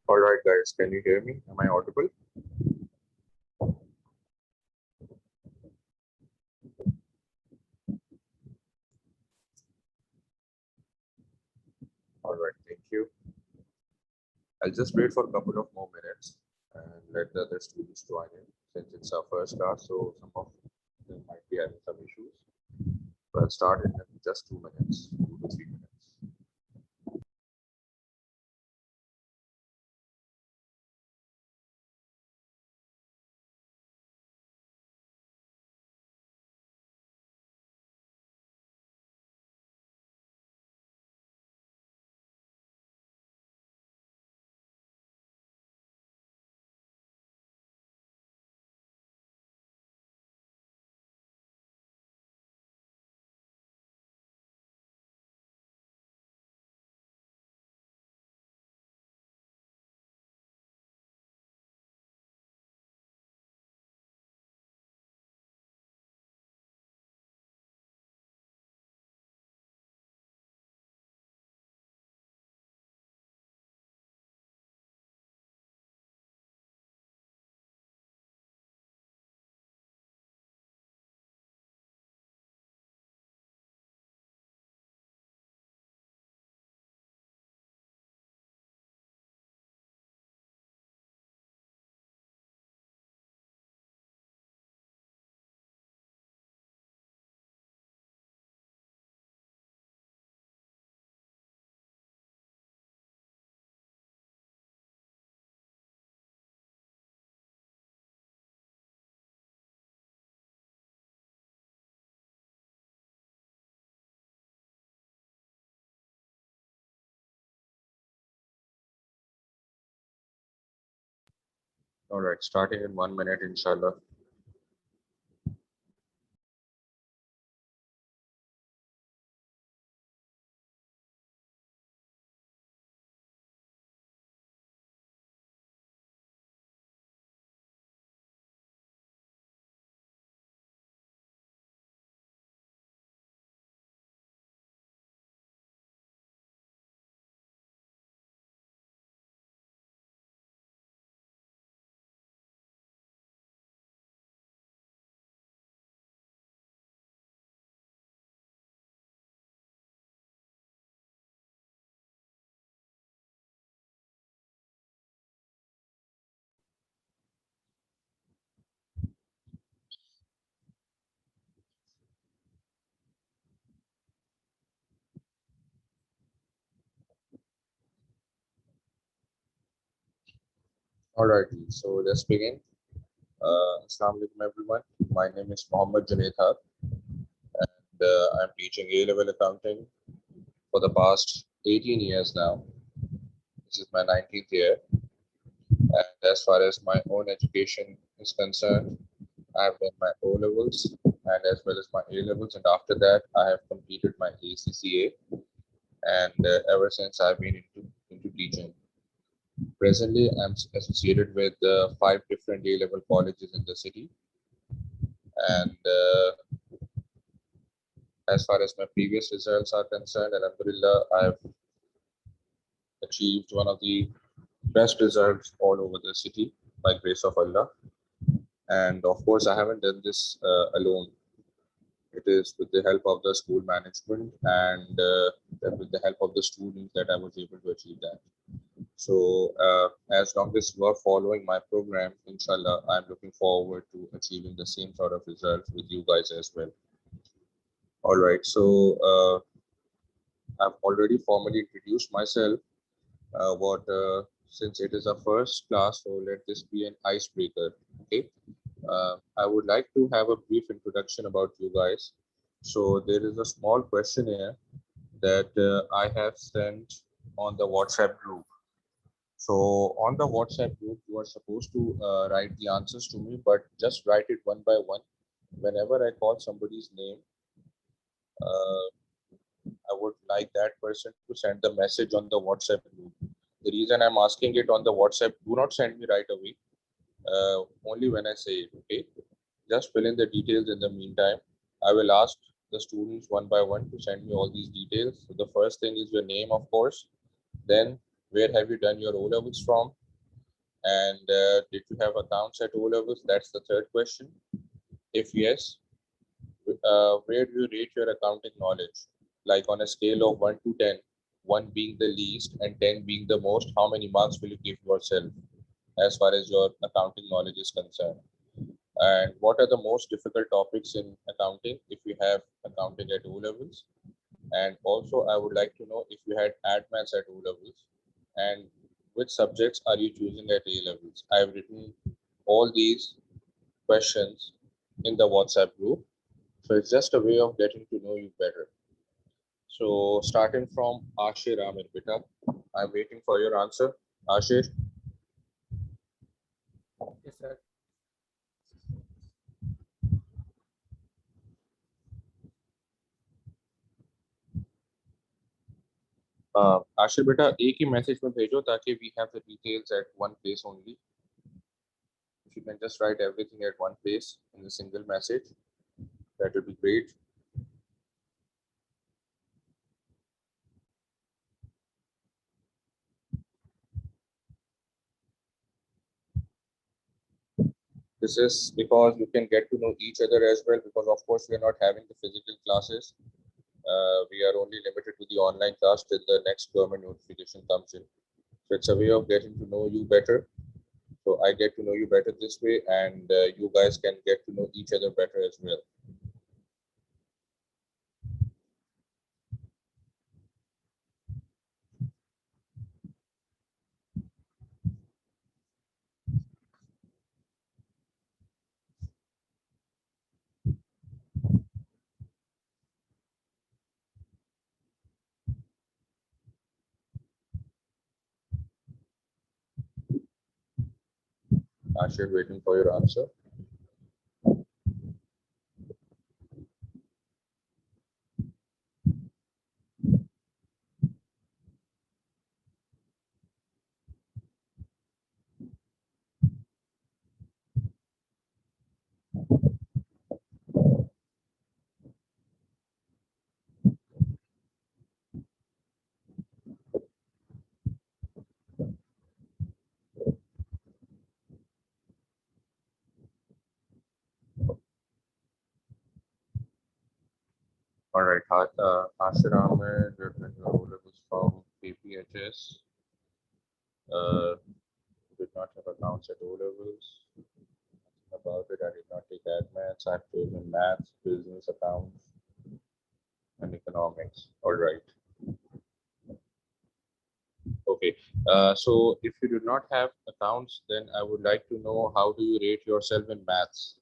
All right, guys, can you hear me? Am I audible? All right, thank you. I'll just wait for a couple of more minutes and let the other students join in since it's our first class, so some of them might be having some issues. So I'll start in just 2 minutes, 2 to 3 minutes. All right, starting in 1 minute, inshallah. All right, so let's begin. Assalamu alaikum, everyone. My name is Mohammed Junaid Haq, and I'm teaching A-level accounting for the past 18 years now. This is my 19th year. And as far as my own education is concerned, I have done my O levels and as well as my A levels. And after that, I have completed my ACCA. And ever since I've been into teaching. Presently, I'm associated with 5 different A level colleges in the city. And as far as my previous results are concerned, Alhamdulillah, I've achieved one of the best results all over the city by grace of Allah. And of course, I haven't done this alone. It is with the help of the school management and with the help of the students that I was able to achieve that. So as long as you are following my program, inshallah, I'm looking forward to achieving the same sort of results with you guys as well. All right, so I've already formally introduced myself. Since it is a first class, so let this be an icebreaker. Okay, I would like to have a brief introduction about you guys. So there is a small questionnaire that I have sent on the WhatsApp group. So on the WhatsApp group, you are supposed to write the answers to me, but just write it one by one. Whenever I call somebody's name, uh, I would like that person to send the message on the WhatsApp group. The reason I'm asking it on the WhatsApp, do not send me right away. Only when I say it, okay? Just fill in the details in the meantime. I will ask the students one by one to send me all these details. So the first thing is your name, of course. Then where have you done your O levels from? And did you have accounts at O levels? That's the third question. If yes, where do you rate your accounting knowledge? Like on a scale of 1 to 10, 1 being the least and 10 being the most, how many marks will you give yourself as far as your accounting knowledge is concerned? And what are the most difficult topics in accounting if you have accounting at O levels? And also, I would like to know if you had ad maths at O levels and which subjects are you choosing at A levels? I have written all these questions in the WhatsApp group. So it's just a way of getting to know you better. So starting from Ashir Amir Bita, I'm waiting for your answer. Ashir, Yes, sir. Ashir Bita, एक ही message में भेजो ताकि we have the details at one place only. If you can just write everything at one place in a single message, that would be great. This is because you can get to know each other as well, because of course we are not having the physical classes. We are only limited to the online class till the next government notification comes in. So it's a way of getting to know you better. So I get to know you better this way, and you guys can get to know each other better as well. Ashir, waiting for your answer. All right, Ashir Ahmed, is from PPHS. Uh, did not have accounts at O levels. About it, I did not take ad maths. I've chosen maths, business, accounts, and economics. All right. Okay. So if you do not have accounts, then I would like to know how do you rate yourself in maths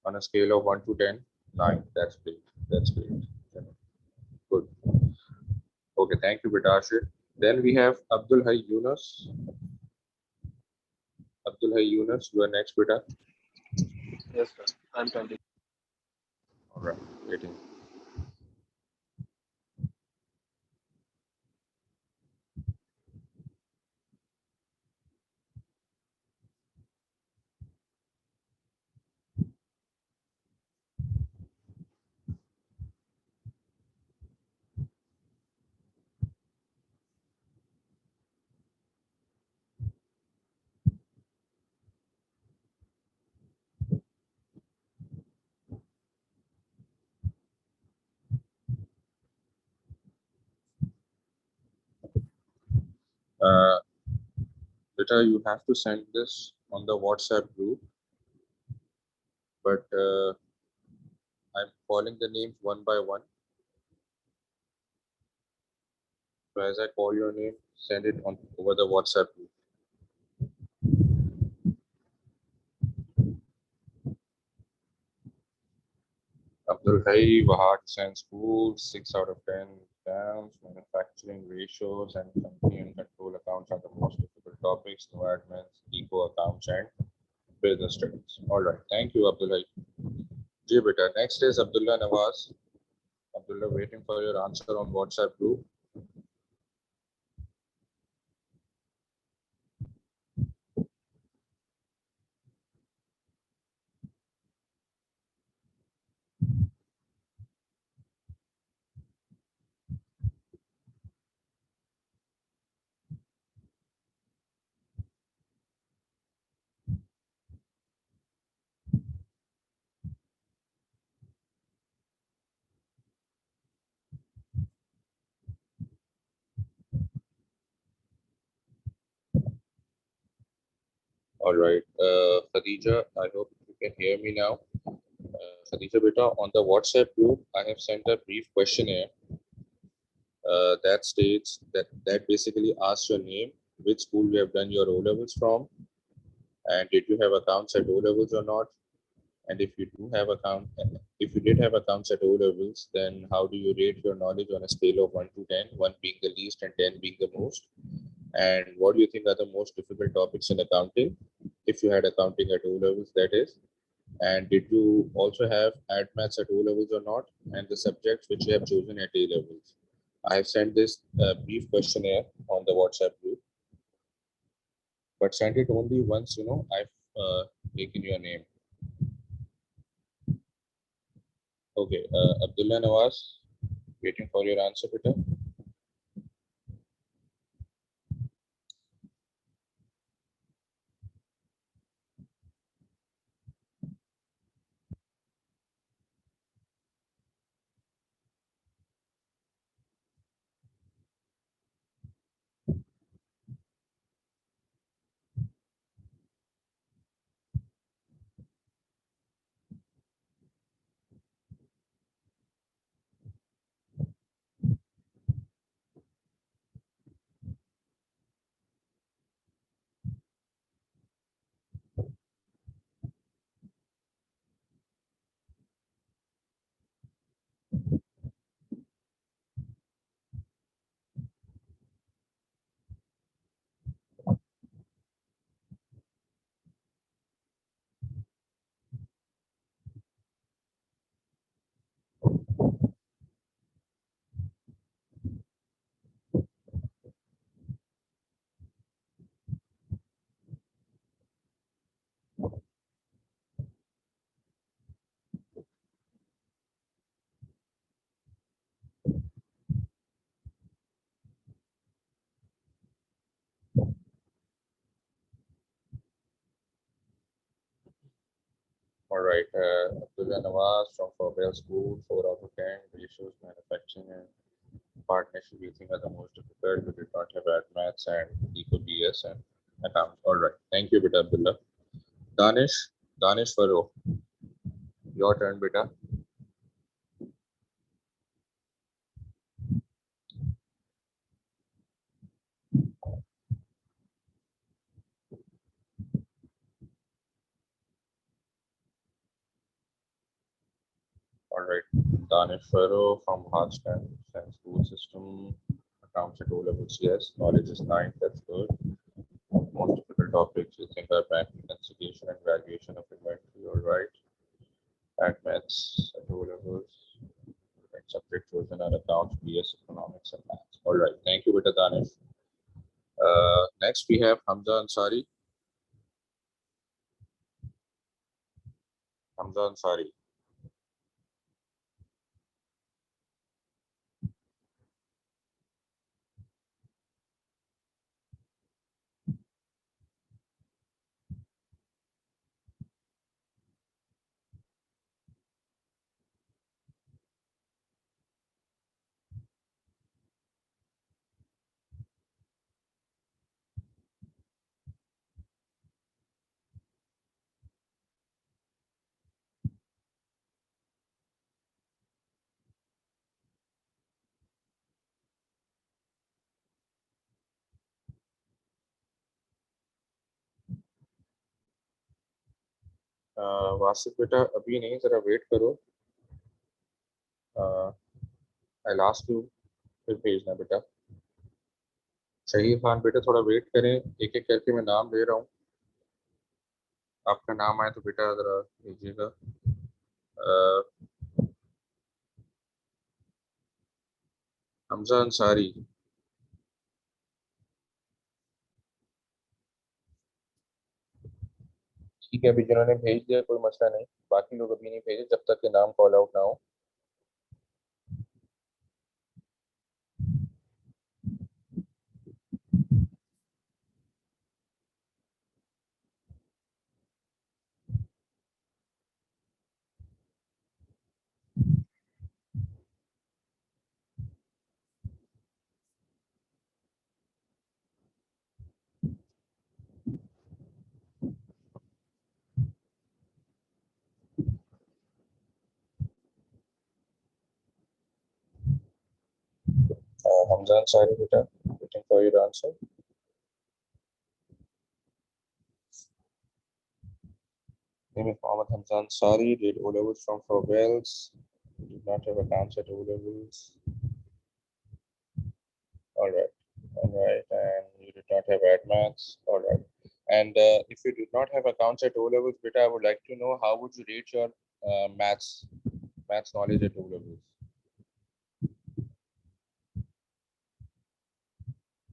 on a scale of 1 to 10? 9. That's great. That's great. Good. Okay. Thank you, Bitashir. Then we have Abdul Hay Yunus. Abdul Hay Yunus, you are next, Bita. Yes, sir. I'm 20. All right. Waiting. Uh, Bita, you have to send this on the WhatsApp group, but I'm calling the names one by one. So as I call your name, send it on over the WhatsApp group. Abdul Hai, Wahat Science School, 6 out of 10 exams, manufacturing ratios, and company and control accounts are the most difficult topics. No admins, eco accounts, and business studies. All right. Thank you, Abdul Hai. Ji beta. Next is Abdullah Nawaz. Abdullah, waiting for your answer on WhatsApp group. All right. Khadija, I hope you can hear me now. Khadija beta, on the WhatsApp group, I have sent a brief questionnaire that states that basically asks your name, which school you have done your O levels from, and did you have accounts at O levels or not? And if you do have account, if you did have accounts at O levels, then how do you rate your knowledge on a scale of 1 to 10, 1 being the least and 10 being the most? And what do you think are the most difficult topics in accounting? If you had accounting at O levels, that is. And did you also have ad maths at O levels or not? And the subjects which you have chosen at A levels. I have sent this brief questionnaire on the WhatsApp group, but send it only once I've taken your name. Okay, Abdullah Nawaz, waiting for your answer, Peter. All right, Abdullah Nawaz from Forbel School, 4 out of 10. Ratios, manufacturing, and partnership you think are the most difficult. We did not have ad maths and eco BS and accounts. All right, thank you, Beta Abdullah. Danish Faro, your turn, Beta. All right, Danish Faro from Hartston and school system. Accounts at O levels, yes. Knowledge is 9, that's good. Most difficult topics you think are bank reconciliation and valuation of inventory, all right. At maths at O levels, and subject chosen are accounts, BS, economics, and maths. All right, thank you, Beta Danish. Next, we have Hamza Ansari. Hamza Ansari. Wasif बेटा अभी नहीं, जरा wait करो. आई last you, फिर भेजना बेटा. शहीद खान बेटा थोड़ा वेट करें, एक एक करके मैं नाम ले रहा हूँ. आपका नाम आए तो बेटा जरा भेजिएगा. हमजा अंसारी. ठीक है, अभी जिन्होंने भेज दिया कोई मसला नहीं, बाकी लोग अभी नहीं भेजे जब तक के नाम कॉल आउट ना हो. Hamza Ansari, beta, waiting for your answer. Name is Mohammed Hamza Ansari, did O levels from Four Wells, did not have accounts at O levels. All right, and you did not have admats. All right, and if you did not have accounts at O levels, beta, I would like to know how would you rate your maths knowledge at O levels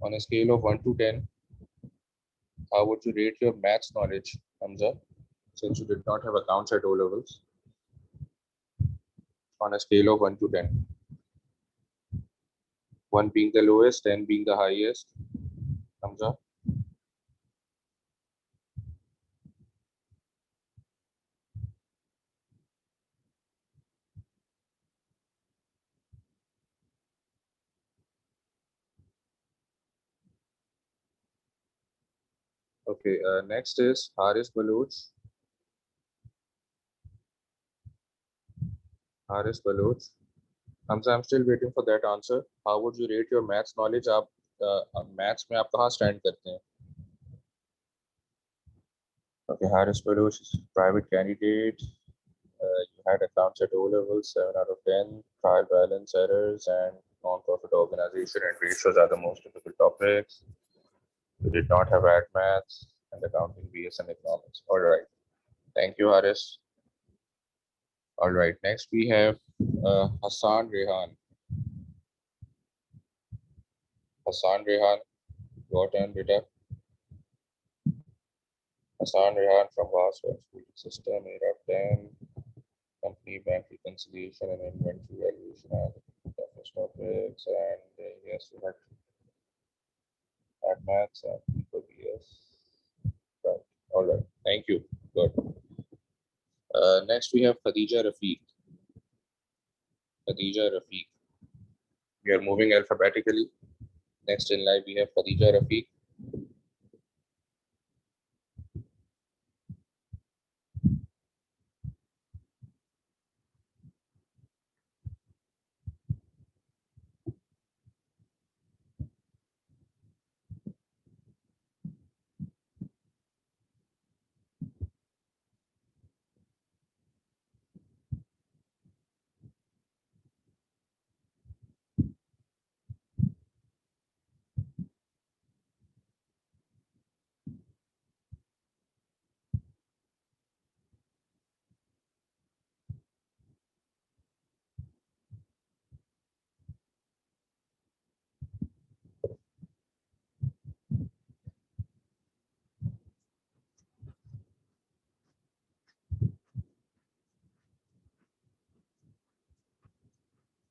on a scale of 1 to 10. How would you rate your maths knowledge, Hamza, since you did not have accounts at O levels? On a scale of 1 to 10. 1 being the lowest, 10 being the highest. Hamza? Okay, next is Haris Baloch. Haris Baloch. Hamza, I'm still waiting for that answer. How would you rate your maths knowledge? आप maths में आप कहाँ stand करते हैं? Okay, Haris Baloch is private candidate. You had accounts at O level, 7 out of 10. Trial balance errors and non-profit organization and ratios are the most difficult topics. You did not have ad maths and accounting, BS and economics. All right. Thank you, Haris. All right. Next we have Hassan Rehan. Hassan Rehan, your turn, beta. Hassan Rehan from Vaswell School System, 8 out of 10. Company bank reconciliation and inventory valuation are the toughest topics. And yes, you had maths and people BS. Right. All right. Thank you. Good. Next we have Khadija Rafiq. Khadija Rafiq. We are moving alphabetically. Next in line we have Khadija Rafiq.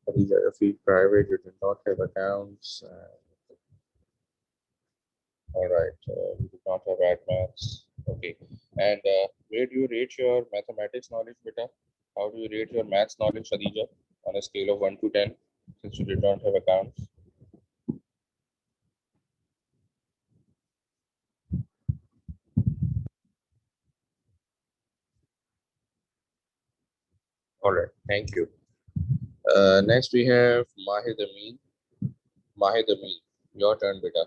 Khadija Rafiq, private, you did not have accounts. All right, we did not have admins. Okay, and where do you rate your mathematics knowledge, beta? How do you rate your maths knowledge, Khadija, on a scale of 1 to 10, since you did not have accounts? All right, thank you. Next we have Mahid Amin. Mahid Amin, your turn, beta.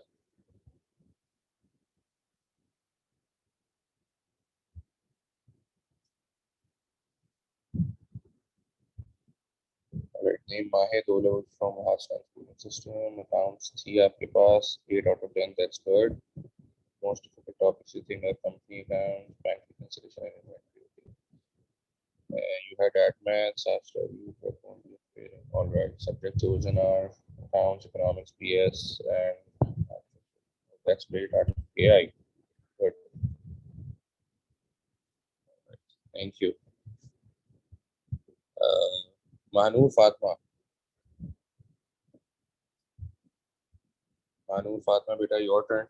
All right, name Mahid O from Hassan Schooling System. Accounts, थी आपके पास 8 out of 10. That's good. Most difficult topics you think are company accounts, bank reconciliation, and inventory. You had admins after you were only appearing. All right, subject chosen are accounts, economics, PS, and that's great at AI. Good. Thank you. Mahnoor Fatma. Mahnoor Fatma, beta, your turn.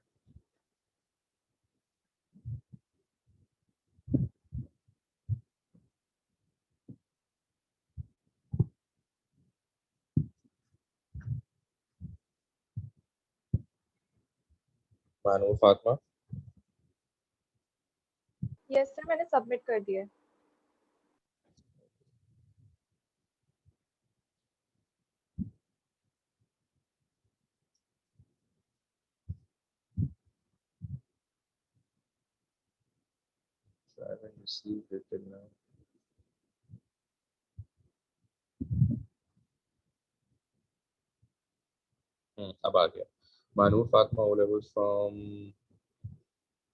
Mahnoor Fatma. Yes sir मैंने submit कर दिया है। haven't received it till now. अब आ गया. Manur Fatma O levels from.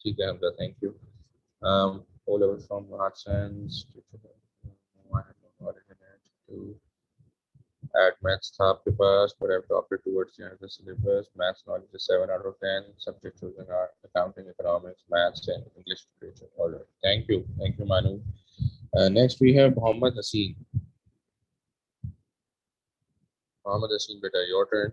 ठीक है Hamza, thank you. O levels from Arts and I have no knowledge in it. To add maths था आपके पास, but I've dropped it towards the end of the syllabus. Maths knowledge is 7 out of 10. Subject chosen are accounting, economics, maths, and English literature. All right. Thank you, Manu. Next we have Mohammed Haseen. Mohammed Haseen, beta, your turn.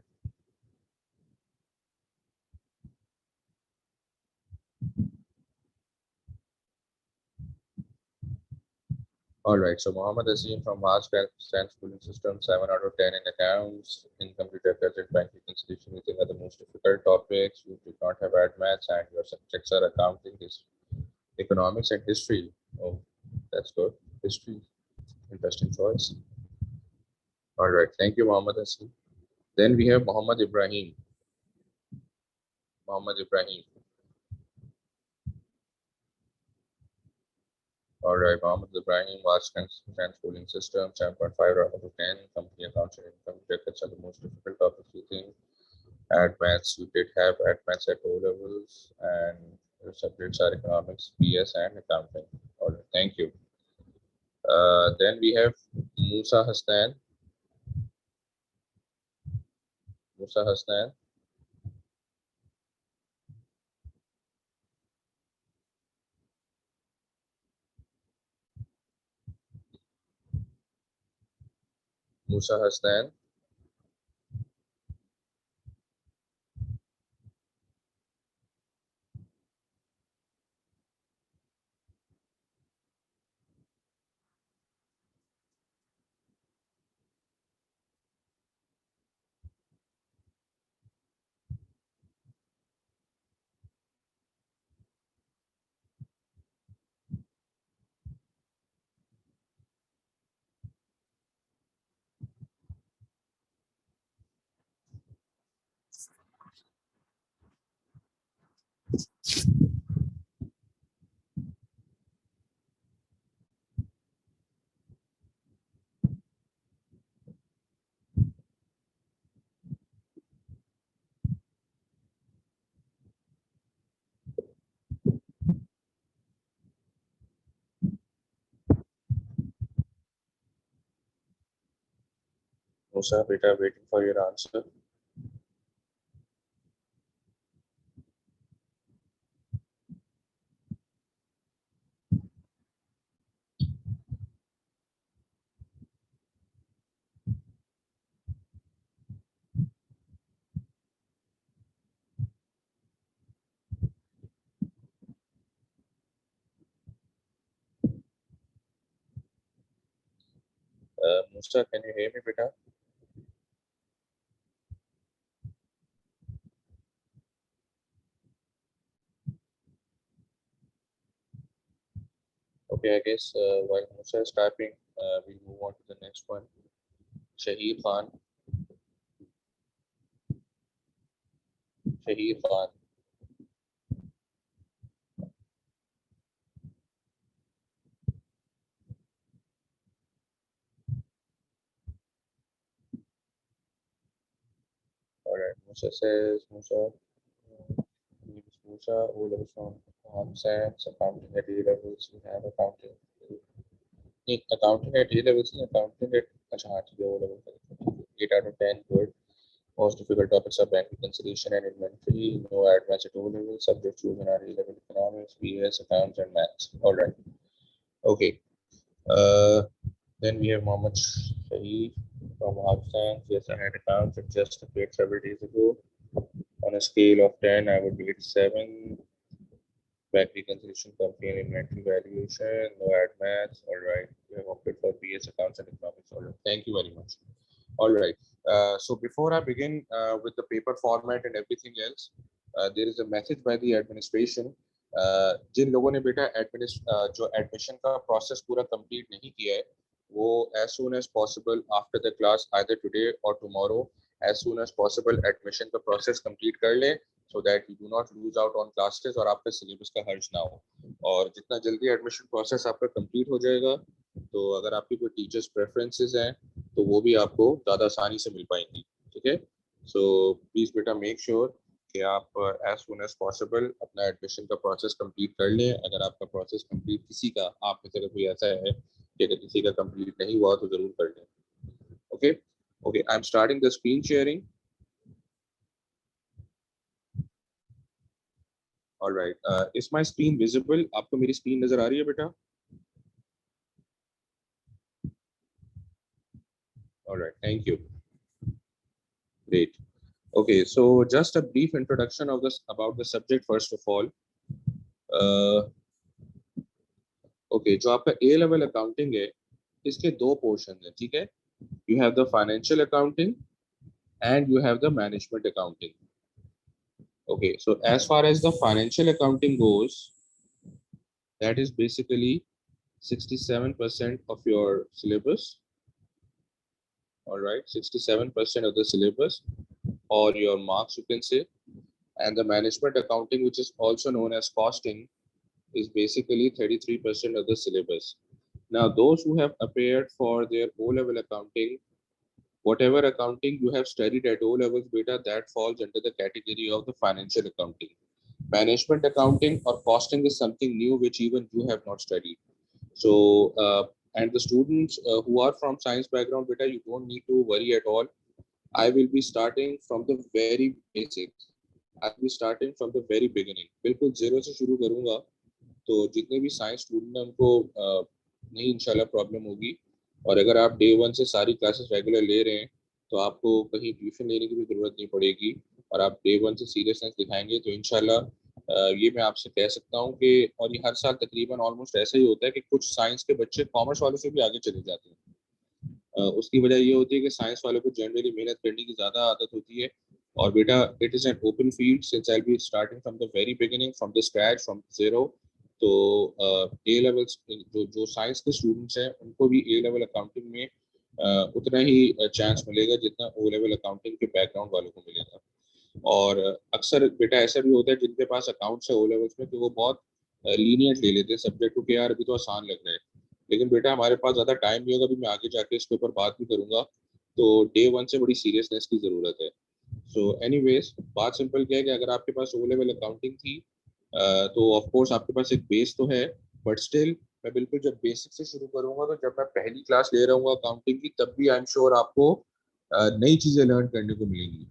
All right, so Mohammed Haseen from Mars Science Schooling System, 7 out of 10 in accounts, income records, and bank reconciliation. You think are the most difficult topics. You did not have ad maths, and your subjects are accounting, economics, and history. Oh, that's good. History, interesting choice. All right, thank you, Mohammed Haseen. Then we have Mohammed Ibrahim. Mohammed Ibrahim. All right, Mohammed Ibrahim, Mars Science Schooling System, 7.5 out of 10. Company accounts and income records are the most difficult topics you think. At maths, you did have at maths at O levels, and your subjects are economics, PS, and accounting. All right, thank you. Then we have Musa Hasnan. Musa Hasnan. Musa Hasnan. Musa, beta, waiting for your answer. Musa, can you hear me, beta? Okay, I guess while Musa is typing, we'll move on to the next one. Shahir Khan. Shahir Khan. All right, Musa says, Musa, name is Musa, O levels from SAMS, accounting at A levels, we have accounting. Accounting at A levels, accounting at O level. 8 out of 10, good. Most difficult topics are bank reconciliation and inventory. No advanced at O level. Subject chosen are A level economics, BS, accounts, and maths. All right. Okay. Then we have Mohammed Shaheed from Afghanistan. Yes, I had accounts that just appeared several days ago. On a scale of 10, I would rate 7. Bank reconciliation, company and inventory valuation, no ad maths. All right. We have opted for BS accounts and economics. All right. Thank you very much. All right. So before I begin with the paper format and everything else, there is a message by the administration. जिन लोगों ने बेटा जो admission का process पूरा complete नहीं किया है, वो as soon as possible after the class, either today or tomorrow, as soon as possible admission का प्रोसेस कंप्लीट कर ले, so that you do not lose out on classes और आपके सिलेबस का हर्ज ना हो। और जितना जल्दी एडमिशन प्रोसेस आपका कंप्लीट हो जाएगा, तो अगर आपकी कोई टीचर्स प्रेफरेंसेस हैं तो वो भी आपको ज़्यादा आसानी से मिल पाएंगी। ठीक है, सो प्लीज़ बेटा मेक श्योर कि आप एज सुन एज पॉसिबल अपना एडमिशन का प्रोसेस कंप्लीट कर लें। अगर आपका प्रोसेस कंप्लीट किसी का आप में से कोई ऐसा है कि अगर किसी का कंप्लीट नहीं हुआ तो ज़रूर कर लें। Okay okay, I am starting the screen sharing. Alright, is my screen visible? आपको मेरी स्क्रीन नजर आ रही है बेटा? Alright, thank you, great. Okay, so just a brief introduction of this about the subject first of all. Okay, जो आपका A level accounting है इसके दो पोर्शन है। ठीक है, you have the financial accounting and you have the management accounting. Okay, so as far as the financial accounting goes, that is basically 67% of your syllabus. All right, 67% of the syllabus or your marks you can say. And the management accounting, which is also known as costing, is basically 33% of the syllabus. Now those who have appeared for their O-level accounting, whatever accounting you have studied at O-levels beta, that falls under the category of the financial accounting. Management accounting or costing is something new which even you have not studied. So and the students who are from science background beta, you don't need to worry at all. I will be starting from the very basics. I will be starting from the very beginning. बिल्कुल zero से शुरू करूँगा, तो जितने भी science student हैं उनको नहीं इंशाल्लाह प्रॉब्लम होगी। और अगर आप डे 1 से सारी क्लासेस रेगुलर ले रहे हैं तो आपको कहीं ट्यूशन लेने की भी ज़रूरत नहीं पड़ेगी, और आप डे 1 से सीरियसनेस दिखाएंगे तो इंशाल्लाह ये मैं आपसे कह सकता हूँ कि, और ये हर साल तकरीबन ऑलमोस्ट ऐसा ही होता है कि कुछ साइंस के बच्चे कॉमर्स वालों से भी आगे चले जाते हैं। उसकी वजह ये होती है कि साइंस वालों को जनरली मेहनत करने की ज़्यादा आदत होती है। और बेटा it is an open field since I be starting from the very beginning, from the scratch, from zero. तो ए लेवल्स जो साइंस के स्टूडेंट्स हैं उनको भी ए लेवल अकाउंटिंग में उतना ही चांस मिलेगा जितना ओ लेवल अकाउंटिंग के बैकग्राउंड वालों को मिलेगा। और अक्सर बेटा ऐसा भी होता है जिनके पास अकाउंट्स है ओ लेवल्स में, तो वो बहुत लीनियंट ले लेते हैं सब्जेक्ट को कि यार अभी तो आसान लग रहा है। लेकिन बेटा हमारे पास ज़्यादा टाइम नहीं होगा, अभी मैं आगे जाके इसके ऊपर बात भी करूंगा, तो डे 1 से बड़ी सीरियसनेस की ज़रूरत है। सो एनीवेज, बात सिंपल क्या है कि अगर आपके पास ओ लेवल अकाउंटिंग थी तो ऑफ कोर्स आपके पास एक बेस तो है, बट स्टिल मैं बिल्कुल जब बेसिक से शुरू करूंगा, तो जब मैं पहली क्लास ले रहा हूँ अकाउंटिंग की, तब भी आई एम श्योर आपको नई चीज़ें लर्न करने को मिलेंगी।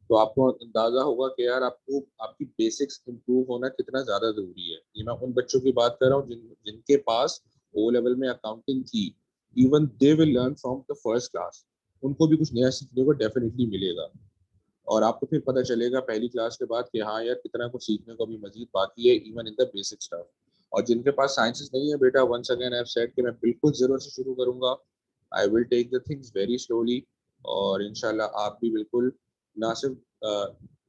तो आपको अंदाजा होगा कि यार आपको आपकी बेसिक्स इंप्रूव होना कितना ज़्यादा ज़रूरी है। ये मैं उन बच्चों की बात कर रहा हूँ जिनके पास ओ लेवल में अकाउंटिंग थी। Even they will learn from the first class, उनको भी कुछ नया सीखने को डेफिनेटली मिलेगा। और आपको फिर पता चलेगा पहली क्लास के बाद कि हाँ यार कितना कुछ सीखने को भी मजीद बाकी है, even in the basic stuff. और जिनके पास साइंसेस नहीं है बेटा, once again I have said कि मैं बिल्कुल जीरो से शुरू करूंगा। I will take the things very slowly, और इंशाल्लाह आप भी बिल्कुल ना सिर्फ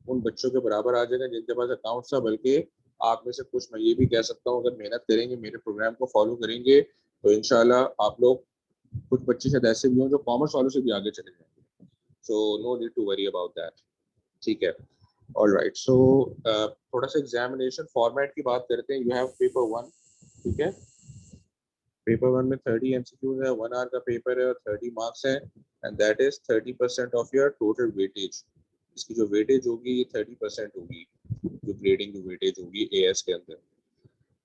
उन बच्चों के बराबर आ जाएगा जिनके पास अकाउंट्स था, बल्कि आप में से कुछ मैं ये भी कह सकता हूँ अगर मेहनत करेंगे, मेरे प्रोग्राम को फॉलो करेंगे, तो इंशाल्लाह आप लोग, कुछ बच्चे शायद ऐसे भी हों जो कॉमर्स वालों से भी आगे चले जाएंगे। So no need to worry about that. ठीक है, ऑल राइट। सो थोड़ा सा एग्जामिनेशन फॉर्मेट की बात करते हैं। यू हैव पेपर 1, ठीक है। पेपर 1 में 30 एमसीक्यूज है, 1 आवर का पेपर है और 30 मार्क्स है, and that is 30% of your total weightage. इसकी जो वेटेज होगी ये 30% होगी, जो ग्रेडिंग जो वेटेज होगी एएस के अंदर।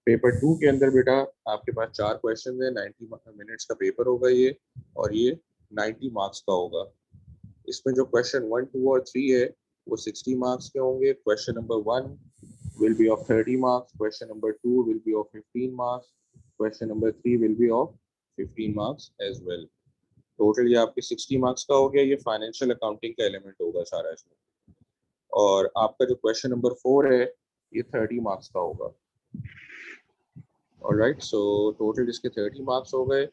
पेपर 2 के अंदर बेटा आपके पास 4 क्वेश्चन है, 90 मिनट्स का पेपर होगा ये, और ये 90 मार्क्स का होगा। इसमें जो क्वेश्चन 1, 2 और 3 है वो 60 मार्क्स के होंगे। Question number 1 will be of 30 marks, question number 2 will be of 15 marks, question number 3 will be of 15 marks as well। Total ये आपके 60 मार्क्स का हो गया। ये फाइनेंशियल अकाउंटिंग का एलिमेंट होगा सारा इसमें। और आपका जो क्वेश्चन नंबर 4 है ये 30 मार्क्स का होगा। ऑलराइट, सो टोटल इसके 30 मार्क्स हो गए।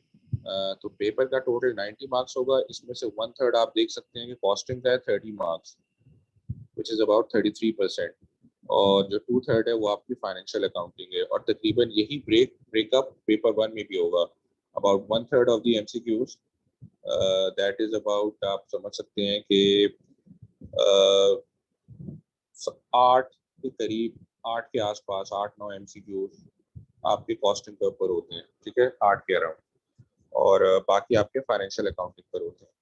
तो पेपर का टोटल 90 मार्क्स होगा। इसमें से 1/3 आप देख सकते हैं कि कॉस्टिंग का है 30 मार्क्स, विच इज अबाउट 33%, और जो 2/3 है वो आपकी फाइनेंशियल अकाउंटिंग है। और तकरीबन यही ब्रेकअप पेपर 1 में भी होगा। About 1/3 of the MCQs, that is about, आप समझ सकते हैं कि 8 के करीब, 8 के आसपास, 8-9 MCQs आपके कॉस्टिंग के ऊपर होते हैं, ठीक है, 8 के अराउंड, और बाकी आपके फाइनेंशियल अकाउंटिंग पर होते हैं।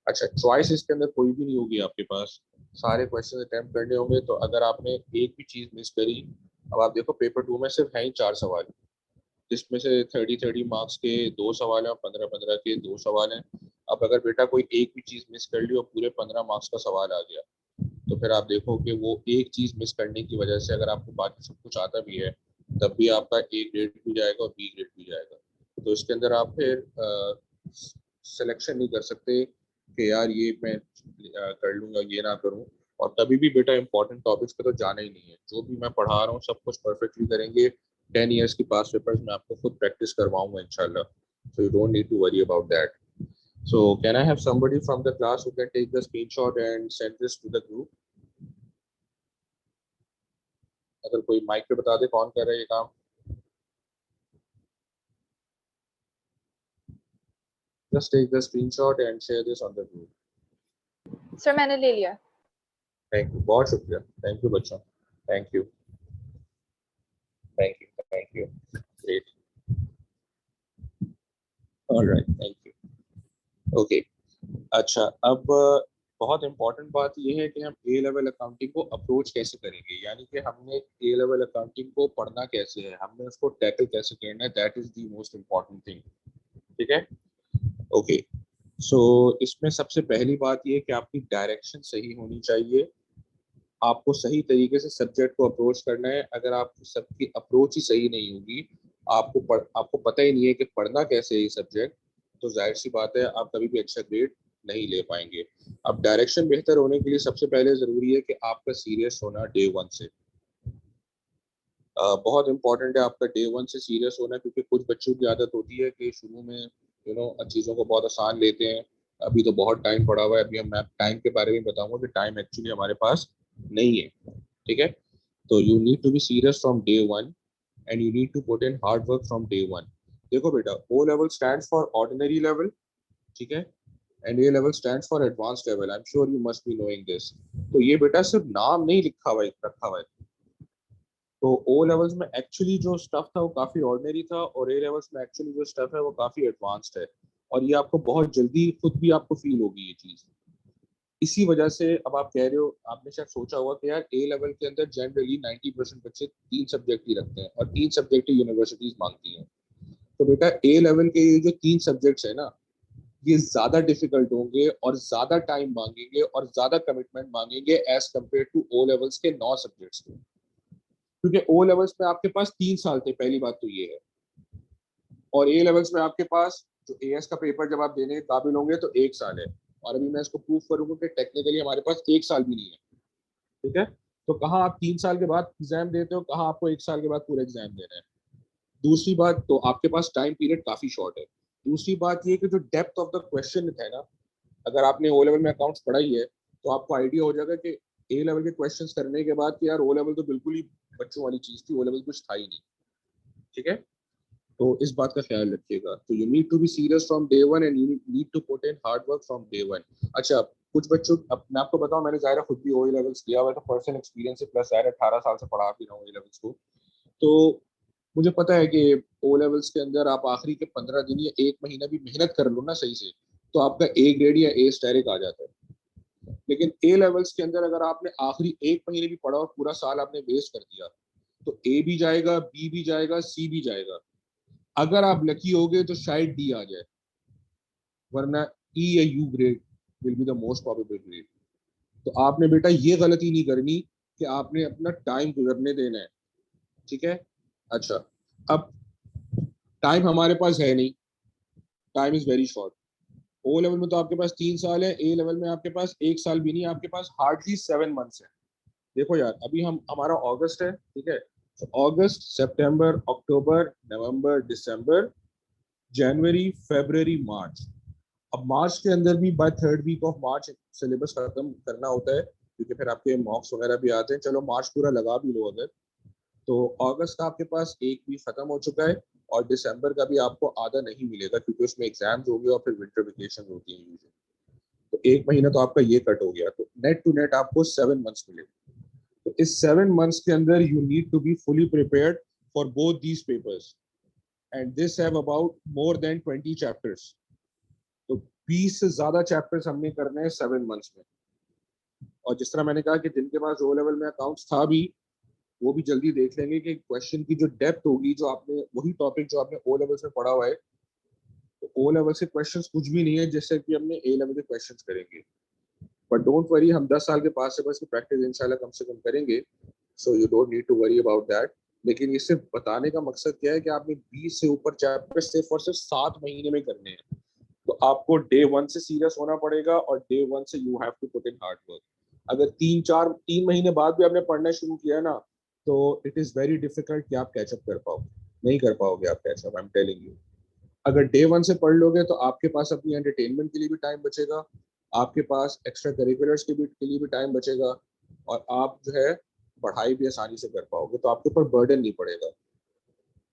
अच्छा, चॉइस इसके अंदर कोई भी नहीं होगी आपके पास, सारे क्वेश्चन अटेम्प्ट करने होंगे। तो अगर आपने एक भी चीज मिस करी, अब आप देखो पेपर 2 में सिर्फ है ही 4 सवाल, जिसमें से 30 मार्क्स के 2 सवाल हैं और 15 के 2 सवाल हैं। अब अगर बेटा कोई एक भी चीज मिस कर ली और पूरे 15 मार्क्स का सवाल आ गया, तो फिर आप देखो कि वो एक चीज मिस करने की वजह से अगर आपको बाकी सब कुछ आता भी है, तब भी आपका ए ग्रेड भी जाएगा और बी ग्रेड भी जाएगा। तो इसके अंदर आप फिर सिलेक्शन नहीं कर सकते कि यार ये मैं कर लूंगा, ये ना करूं। और कभी भी बेटा इंपॉर्टेंट टॉपिक्स पे तो जाना ही नहीं है, जो भी मैं पढ़ा रहा हूँ सब कुछ परफेक्टली करेंगे। 10 years की पास पेपर्स मैं आपको खुद प्रैक्टिस करवाऊंगा इंशाल्लाह, so you don't need to worry about that. So can I have somebody from the class who can take the screenshot and send this to the group? अगर कोई mic पे बता दे कौन कर रहा है ये काम। Just take the screenshot and share this on the group. Sir मैंने ले लिया। Thank you, बहुत शुक्रिया, थैंक यू बच्चों, thank you, thank you, thank you, great, alright, thank you, okay. अच्छा, अब बहुत इंपॉर्टेंट बात यह है कि हम ए लेवल अकाउंटिंग को अप्रोच कैसे करेंगे, यानी कि हमने ए लेवल अकाउंटिंग को पढ़ना कैसे है, हमने उसको टैकल कैसे करना है, that is the most important thing, ठीक है, ओके। सो इसमें सबसे पहली बात यह कि आपकी डायरेक्शन सही होनी चाहिए, आपको सही तरीके से सब्जेक्ट को अप्रोच करना है। अगर आप सबकी अप्रोच ही सही नहीं होगी, आपको पता ही नहीं है कि पढ़ना कैसे है ये सब्जेक्ट, तो जाहिर सी बात है आप कभी भी अच्छा ग्रेड नहीं ले पाएंगे। अब डायरेक्शन बेहतर होने के लिए सबसे पहले जरूरी है कि आपका सीरियस होना डे 1 से। बहुत इंपॉर्टेंट है आपका डे 1 से सीरियस होना, क्योंकि कुछ बच्चों की आदत होती है कि शुरू में चीज़ों को बहुत आसान लेते हैं, अभी तो बहुत टाइम पड़ा हुआ है। अभी मैं टाइम के बारे में बताऊंगा कि टाइम एक्चुअली हमारे पास नहीं है, ठीक है। तो you need to be serious from day 1 and you need to put in hard work from day 1। देखो बेटा, O level stands for ordinary level, ठीक है, and A level stands for advanced level. I am sure you must be knowing this. तो ये बेटा सिर्फ नाम नहीं लिखा हुआ है, रखा हुआ है। तो ओ लेवल्स में एक्चुअली जो स्टफ था वो काफी ऑर्डिनरी था, और ए लेवल्स में एक्चुअली जो स्टफ है वो काफी एडवांस्ड है, और ये आपको बहुत जल्दी खुद भी आपको फील होगी ये चीज। इसी वजह से अब आप कह रहे हो, आपने शायद सोचा होगा कि यार ए लेवल के अंदर जनरली 90% बच्चे 3 सब्जेक्ट ही रखते हैं, और 3 सब्जेक्ट ही यूनिवर्सिटीज मांगती हैं। तो बेटा ए लेवल के ये जो 3 सब्जेक्ट्स है ना, ये ज्यादा डिफिकल्ट होंगे और ज्यादा टाइम मांगेंगे और ज्यादा कमिटमेंट मांगेंगे as compare to O levels के 9 सब्जेक्ट्स के। क्योंकि ओ लेवल्स में आपके पास 3 साल थे, पहली बात तो ये है, और ए लेवल्स में आपके पास जो एएस का पेपर जब आप देने के काबिल होंगे तो 1 साल है। और अभी मैं इसको प्रूव करूंगा कि टेक्निकली हमारे पास 1 साल भी नहीं है, ठीक है। तो कहाँ आप 3 साल के बाद एग्जाम देते हो, कहाँ आपको 1 साल के बाद पूरा एग्जाम देना है। दूसरी बात, तो आपके पास टाइम पीरियड काफी शॉर्ट है। दूसरी बात ये कि जो डेप्थ ऑफ द क्वेश्चन है ना, अगर आपने ओ लेवल में अकाउंट्स पढ़ा ही है तो आपको आइडिया हो जाएगा कि ए लेवल के क्वेश्चंस करने के बाद कि यार ओ लेवल तो बिल्कुल ही बच्चों वाली चीज थी, ओ लेवल कुछ था ही नहीं, ठीक है। तो इस बात का ख्याल रखिएगा। तो you need to be serious from day 1 and you need to put in hard work from day 1। अच्छा, कुछ बच्चों, अब मैं आपको बताऊं, मैंने जाहिर खुद भी ओ लेवल्स किया हुआ है, तो पर्सनल एक्सपीरियंस से प्लस जाहिर 18 साल से पढ़ा भी रहा हूँ ए लेवल्स को। तो मुझे पता है कि ओ लेवल्स के अंदर आप आखिरी के 15 दिन या 1 महीना भी मेहनत कर लो ना सही से, तो आपका ए ग्रेड या ए स्टेरिक आ जाता है। लेकिन ए लेवल्स के अंदर अगर आपने आखिरी 1 महीने भी पढ़ा और पूरा साल आपने वेस्ट कर दिया, तो ए भी जाएगा, बी भी जाएगा, सी भी जाएगा। अगर आप लकी हो गए तो शायद डी आ जाए, वरना ई या you grade will be the most probable grade. तो आपने बेटा ये गलती नहीं करनी कि आपने अपना टाइम गुजरने देना है, ठीक है। अच्छा, अब टाइम हमारे पास है नहीं, time is very short. O level में तो आपके पास 3 साल है, ए लेवल में आपके पास 1 साल भी नहीं है, आपके पास हार्डली 7 मंथ्स है। देखो यार, अभी हम हमारा अगस्त है, ठीक है, तो अगस्त, सितंबर, अक्टूबर, नवंबर, दिसंबर, जनवरी, फरवरी, मार्च। अब मार्च के अंदर भी by 3rd week of March syllabus खत्म करना होता है, क्योंकि फिर आपके मॉक्स वगैरह भी आते हैं। चलो मार्च पूरा लगा भी लो अगर, तो अगस्त का आपके पास 1 वीक खत्म हो चुका है, और दिसंबर का भी आपको आधा नहीं मिलेगा, क्योंकि उसमें एग्जाम्स होंगे और फिर विंटर वेकेशन होती है यूजुअली। तो 1 महीना तो आपका ये कट हो गया, तो नेट टू नेट आपको 7 मंथ्स मिलेगा। तो इस 7 months के अंदर you need to be fully prepared for both these papers and this have about more than 20 chapters. तो 20 से ज्यादा चैप्टर्स हमने करने हैं 7 months में। और जिस तरह मैंने कहा कि जिनके पास ओ लेवल में अकाउंट्स था भी, वो भी जल्दी देख लेंगे कि क्वेश्चन की जो डेप्थ होगी, जो आपने वही टॉपिक जो आपने ओ लेवल में पढ़ा हुआ है, तो ओ लेवल से क्वेश्चंस कुछ भी नहीं है जैसे कि हमने ए लेवल के क्वेश्चंस करेंगे। बट डोंट वरी, हम 10 साल के पास से बस की प्रैक्टिस इंशाल्लाह कम से कम करेंगे, so you don't need to worry about that. लेकिन ये सिर्फ बताने का मकसद क्या है कि आपने 20 से ऊपर चैप्टर सिर्फ और सिर्फ 7 महीने में करने हैं। तो आपको डे 1 से सीरियस होना पड़ेगा और डे 1 से you have to put in hard work. अगर 3 महीने बाद भी आपने पढ़ना शुरू किया ना, तो इट इज वेरी डिफिकल्ट कि आप कैचअप कर पाओ, नहीं कर पाओगे आप catch up, I am telling you. अगर डे 1 से पढ़ लोगे तो आपके पास अपनी एंटरटेनमेंट के लिए भी टाइम बचेगा, आपके पास एक्स्ट्रा करिकुलर्स के लिए भी टाइम बचेगा, और आप जो है पढ़ाई भी आसानी से कर पाओगे, तो आपके ऊपर बर्डन नहीं पड़ेगा।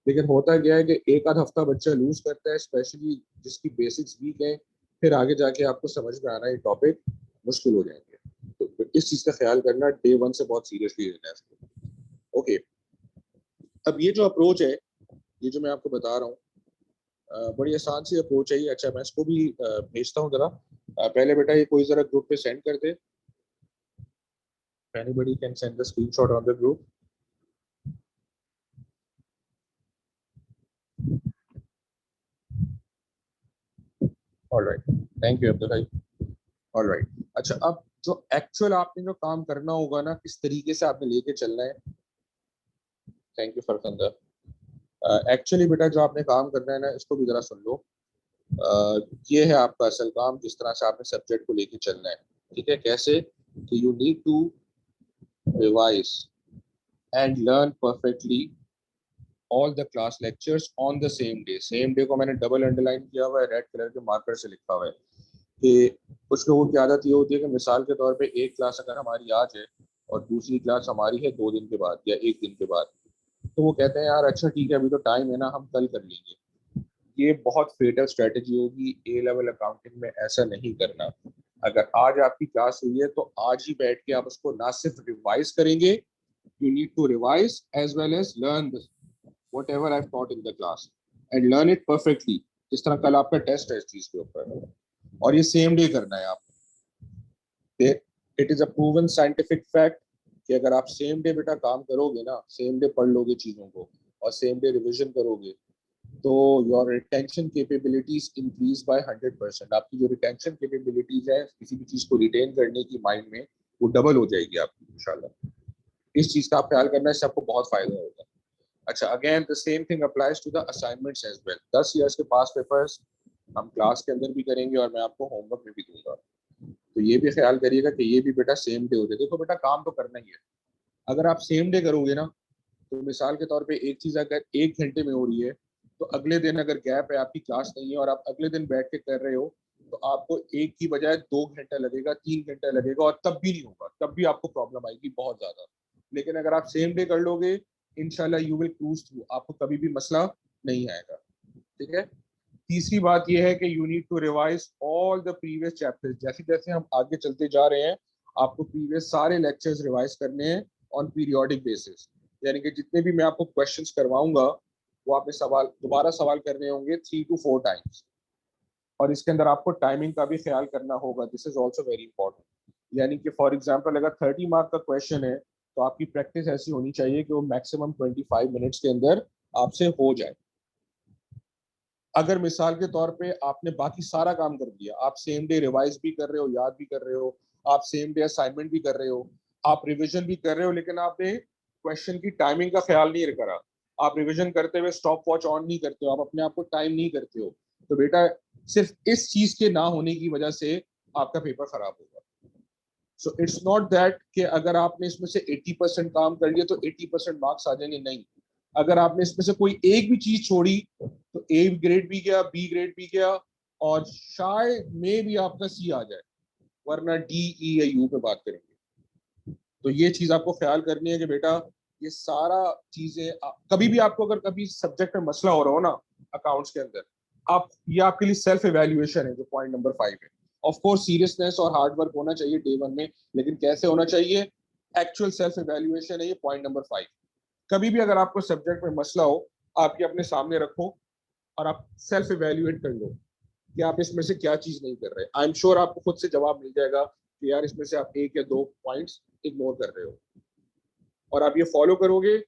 लेकिन होता क्या है कि एक आध हफ्ता बच्चा लूज करता है, स्पेशली जिसकी बेसिक्स वीक है, फिर आगे जाके आपको समझ में आना ये टॉपिक मुश्किल हो जाएंगे। तो इस चीज का ख्याल करना, डे 1 से बहुत सीरियसली लेना है इसको। ओके, अब ये जो अप्रोच है, ये जो मैं आपको बता रहा हूँ, बड़ी आसान सी अप्रोच है ये। अच्छा, मैं इसको भी भेजता हूँ जरा। पहले बेटा ये कोई जरा ग्रुप पे सेंड कर दे। Anybody can send the screenshot on the group. All right, thank you Abdul भाई। All right, अच्छा, अब जो एक्चुअल आपने जो काम करना होगा ना, किस तरीके से आपने लेके चलना है। Thank you फरकंदर। एक्चुअली बेटा जो आपने काम करना है ना, इसको भी जरा सुन लो। ये है आपका असल काम, जिस तरह से आपने सब्जेक्ट को लेके चलना है। ठीक है, कैसे कि you need to revise and learn perfectly all the class lectures on the same day. Same day को मैंने डबल अंडरलाइन किया हुआ है, रेड कलर के मार्कर से लिखा हुआ है कि कुछ लोगों की आदत ये होती है कि मिसाल के तौर पे एक क्लास अगर हमारी आज है और दूसरी क्लास हमारी है 2 दिन के बाद या 1 दिन के बाद, तो वो कहते हैं यार अच्छा ठीक है अभी तो टाइम है ना, हम कल कर लेंगे। ये बहुत फेटल स्ट्रेटेजी होगी। ए लेवल अकाउंटिंग में ऐसा नहीं करना। अगर आज आपकी क्लास हुई है तो आज ही बैठ के आप उसको ना सिर्फ रिवाइज करेंगे, you need to revise as well as learn whatever I've taught in the class and learn it perfectly। जिस तरह कल आपका टेस्ट है इस चीज के ऊपर, और ये सेम डे करना है आप। It is a proven scientific fact कि अगर आप सेम डे बेटा काम करोगे ना, सेम डे पढ़ लोगे चीजों को और सेम डे रिविजन करोगे, तो your retention capabilities increase by 100%। आपकी जो रिटेंशन कैपेबिलिटीज है किसी भी चीज को रिटेन करने की माइंड में, वो डबल हो जाएगी आपकी इंशाल्लाह। इस चीज का आप ख्याल करना है, इससे आपको बहुत फायदा होगा। अच्छा, again the same thing applies to the assignments as well. 10 years के पास पेपर्स हम क्लास के अंदर भी करेंगे और मैं आपको होमवर्क में भी दूंगा। तो ये भी ख्याल करिएगा कि ये भी बेटा सेम डे हो जाए। देखो बेटा, काम तो करना ही है। अगर आप सेम डे करोगे ना, तो मिसाल के तौर पे एक चीज अगर 1 घंटे में हो रही है, तो अगले दिन अगर गैप है, आपकी क्लास नहीं है और आप अगले दिन बैठ के कर रहे हो, तो आपको एक की बजाय 2 घंटा लगेगा, 3 घंटा लगेगा, और तब भी नहीं होगा, तब भी आपको प्रॉब्लम आएगी बहुत ज्यादा। लेकिन अगर आप सेम डे कर लोगे, इंशाल्लाह यू विल क्रूज थ्रू, आपको कभी भी मसला नहीं आएगा। ठीक है। तीसरी बात यह है कि you need to revise all the previous chapters. जैसे जैसे हम आगे चलते जा रहे हैं, आपको प्रीवियस सारे लेक्चर्स रिवाइज करने हैं ऑन पीरियोडिक बेसिस। यानी कि जितने भी मैं आपको क्वेश्चंस करवाऊंगा, वो आपने दोबारा सवाल करने होंगे 3 to 4 टाइम्स। और इसके अंदर आपको टाइमिंग का भी ख्याल करना होगा। This is also very important. यानी कि फॉर एग्जाम्पल अगर 30 मार्क का क्वेश्चन है, तो आपकी प्रैक्टिस ऐसी होनी चाहिए कि वो मैक्सिमम 25 मिनट्स के अंदर आपसे हो जाए। अगर मिसाल के तौर पे आपने बाकी सारा काम कर दिया, आप सेम डे रिवाइज भी कर रहे हो, याद भी कर रहे हो, आप सेम डे असाइनमेंट भी कर रहे हो, आप रिवीजन भी कर रहे हो, लेकिन आपने क्वेश्चन की टाइमिंग का ख्याल नहीं करा, आप रिवीजन करते हुए स्टॉप वॉच ऑन नहीं करते हो, आप अपने आप को टाइम नहीं करते हो, तो बेटा सिर्फ इस चीज के ना होने की वजह से आपका पेपर खराब होगा। सो इट्स नॉट दैट कि अगर आपने इसमें से 80% काम कर लिया तो 80% मार्क्स आ जाएंगे, नहीं। अगर आपने इसमें से कोई एक भी चीज छोड़ी, तो ए ग्रेड भी गया, बी ग्रेड भी गया, और शायद में भी आपका सी आ जाए, वरना डी, ई या यू पे बात करेंगे। तो ये चीज आपको ख्याल करनी है कि बेटा ये सारा चीजें कभी भी आपको अगर कभी सब्जेक्ट में मसला हो रहा हो ना अकाउंट्स के अंदर, आप ये आपके लिए सेल्फ इवेल्युएशन है, जो पॉइंट नंबर 5 है। ऑफ कोर्स सीरियसनेस और हार्ड वर्क होना चाहिए डे 1 में, लेकिन कैसे होना चाहिए? एक्चुअल सेल्फ इवेल्युएशन है ये पॉइंट नंबर 5। कभी भी अगर आपको सब्जेक्ट में मसला हो, आप ये अपने सामने रखो और आप सेल्फ इवेल्युएट कर लो कि आप इसमें से क्या चीज नहीं कर रहे। आई एम श्योर आपको खुद से जवाब मिल जाएगा कि यार इसमें से आप एक या दो पॉइंट्स इग्नोर कर रहे हो, और आप ये फॉलो करोगे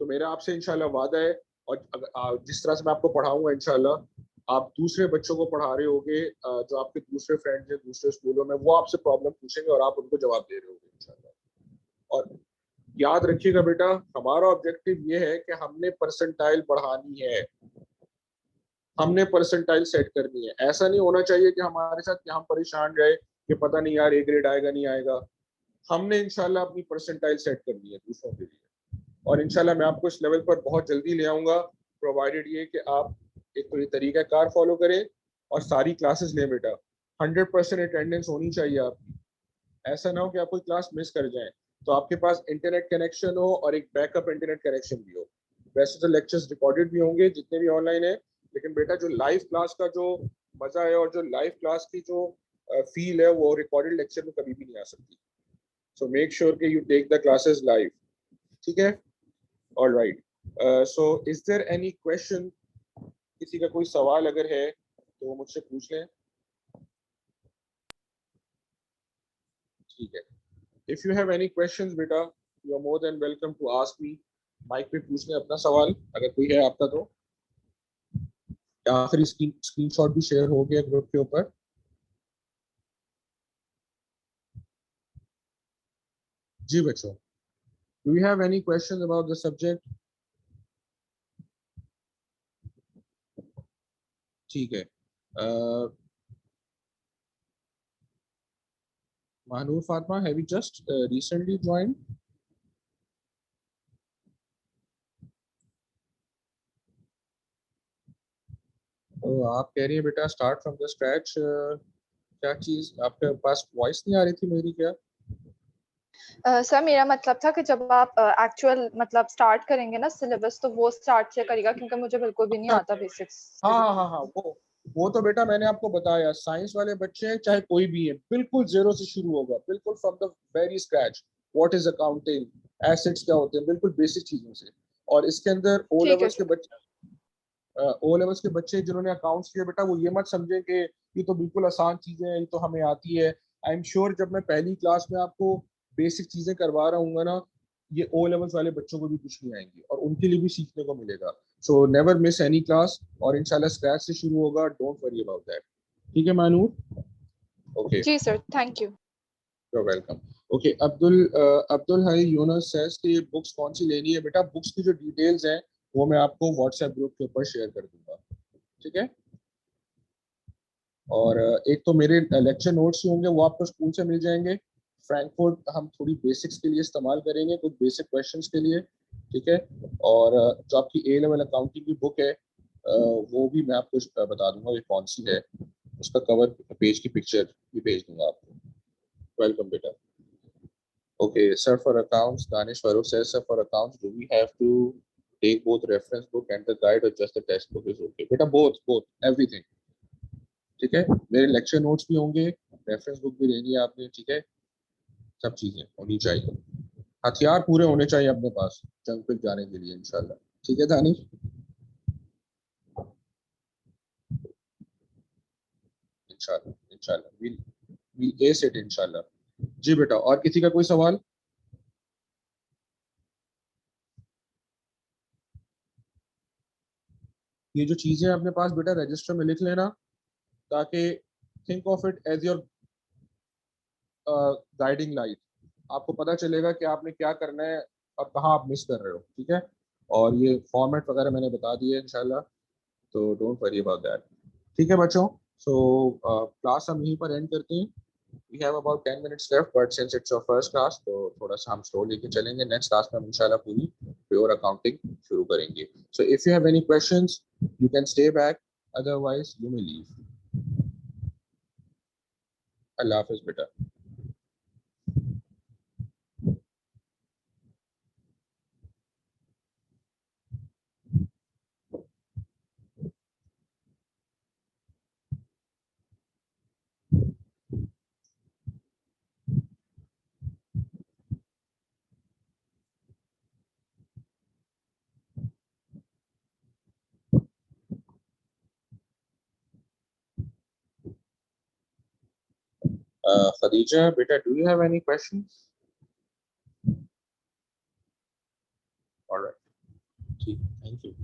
तो मेरा आपसे इंशाल्लाह वादा है। और जिस तरह से मैं आपको पढ़ाऊंगा इंशाल्लाह आप दूसरे बच्चों को पढ़ा रहे होगे, जो आपके दूसरे फ्रेंड्स हैं दूसरे स्कूलों में, वो आपसे प्रॉब्लम पूछेंगे और आप उनको जवाब दे रहे होगे इंशाल्लाह। और याद रखिएगा बेटा, हमारा ऑब्जेक्टिव ये है कि हमने परसेंटाइल बढ़ानी है, हमने परसेंटाइल सेट करनी है। ऐसा नहीं होना चाहिए कि हमारे साथ कि हम परेशान रहे कि पता नहीं यार ए ग्रेड आएगा नहीं आएगा। हमने इंशाल्लाह अपनी परसेंटाइल सेट करनी है दूसरों के लिए, और इंशाल्लाह मैं आपको इस लेवल पर बहुत जल्दी ले आऊंगा, प्रोवाइडेड ये कि आप एक तो ये तरीका कार फॉलो करें और सारी क्लासेस लें बेटा। 100% अटेंडेंस होनी चाहिए आपकी। ऐसा ना हो कि आप कोई क्लास मिस कर जाएं, तो आपके पास इंटरनेट कनेक्शन हो और एक बैकअप इंटरनेट कनेक्शन भी हो। वैसे तो लेक्चर्स रिकॉर्डेड भी होंगे जितने भी ऑनलाइन है, लेकिन बेटा जो लाइव क्लास का जो मजा है और जो लाइव क्लास की जो फील है वो रिकॉर्डेड लेक्चर में कभी भी नहीं आ सकती। सो मेक श्योर कि you take the classes live. ठीक है, all right. So is there any question? किसी का कोई सवाल अगर है तो वो मुझसे पूछ लें। ठीक है, if you have any questions बेटा, you are more than welcome to ask me. Mike पे पूछ लें अपना सवाल अगर कोई है आपका तो। आखिरी स्क्रीनशॉट भी शेयर हो गया ग्रुप के ऊपर। जी बच्चों, do you have any questions about the subject? ठीक है, Mahnoor Fatima, have you just recently joined? तो आप कह रही है बेटा स्टार्ट फ्रॉम द स्क्रैच। क्या चीज आपके पास वॉइस नहीं आ रही थी मेरी क्या? सर मेरा मतलब था कि जब आप एक्चुअल मतलब स्टार्ट करेंगे ना सिलेबस, तो वो स्टार्ट से करेगा, क्योंकि मुझे बिल्कुल भी नहीं अच्छा, आता बेसिक्स। हाँ हाँ हाँ हाँ, वो तो बेटा मैंने आपको बताया, साइंस वाले बच्चे हैं चाहे कोई भी है, बिल्कुल जीरो से शुरू होगा, बिल्कुल from the very scratch. What is accounting, assets क्या होते हैं, बिल्कुल बेसिक चीजों से। और इसके अंदर ओ ठीक है लेवल्स के सर। बच्चे, ओ लेवल्स के बच्चे जिन्होंने अकाउंट्स किए बेटा, वो ये मत समझे कि ये तो बिल्कुल आसान चीजें हैं, ये तो हमें आती है। आई एम श्योर जब मैं पहली क्लास में आपको बेसिक चीजें करवा रहा हूँ ना, ये ओ लेवल्स वाले बच्चों को भी कुछ नहीं आएंगी और उनके लिए भी सीखने को मिलेगा। So never miss any class, और इंशाल्लाह स्क्रैच से शुरू होगा, डोंट वरी अबाउट दैट। ठीक है मानूर? ओके, जी sir, thank you. You are welcome. Okay, Abdul Hai Younus says कि बुक्स कौन सी लेनी है बेटा। बुक्स की जो डिटेल्स हैं वो मैं आपको व्हाट्सएप ग्रुप के ऊपर शेयर कर दूंगा। ठीक है, और एक तो मेरे लेक्चर नोट्स ही होंगे, वो आपको स्कूल से मिल जाएंगे। फ्रैंकफर्ट हम थोड़ी बेसिक्स के लिए इस्तेमाल करेंगे, कुछ बेसिक क्वेश्चंस के लिए। ठीक है, और जो आपकी ए लेवल अकाउंटिंग की बुक है, वो भी मैं आपको बता दूंगा ये कौन सी है। उसका कवर पेज की पिक्चर भी भेज दूंगा आपको। वेलकम बेटा। Okay, sir, for accounts, Danish Farooq says, sir, for accounts, do we have to take both reference book and the guide, or just the textbook is okay? बेटा both, everything. ठीक है, मेरे lecture notes भी होंगे, reference book भी लेनी है आपने। ठीक है, सब चीजें होनी चाहिए, हथियार पूरे होने चाहिए अपने पास जंग पे जाने के लिए इंशाल्लाह। ठीक है दानिश, इंशाल्लाह इंशाल्लाह we'll ace it इंशाल्लाह। जी बेटा, और किसी का कोई सवाल? ये जो चीजें अपने पास बेटा रजिस्टर में लिख लेना, ताकि think of it as your guiding light. आपको पता चलेगा कि आपने क्या करना है और कहाँ आप मिस कर रहे हो। ठीक है, और ये फॉर्मेट वगैरह मैंने बता दिए इंशाल्लाह, तो डोंट वरी अबाउट दैट। ठीक है बच्चों, सो क्लास हम यहीं पर एंड करते हैं। We have about 10 minutes left, but since it's your first class तो थोड़ा सा हम स्लो लेके चलेंगे। नेक्स्ट क्लास में हम इंशाल्लाह पूरी प्योर अकाउंटिंग शुरू करेंगे। So if you have any questions you can stay back, otherwise you may leave. Allah हाफिज बेटा। Khadija, beta, do you have any questions? All right. Thank you.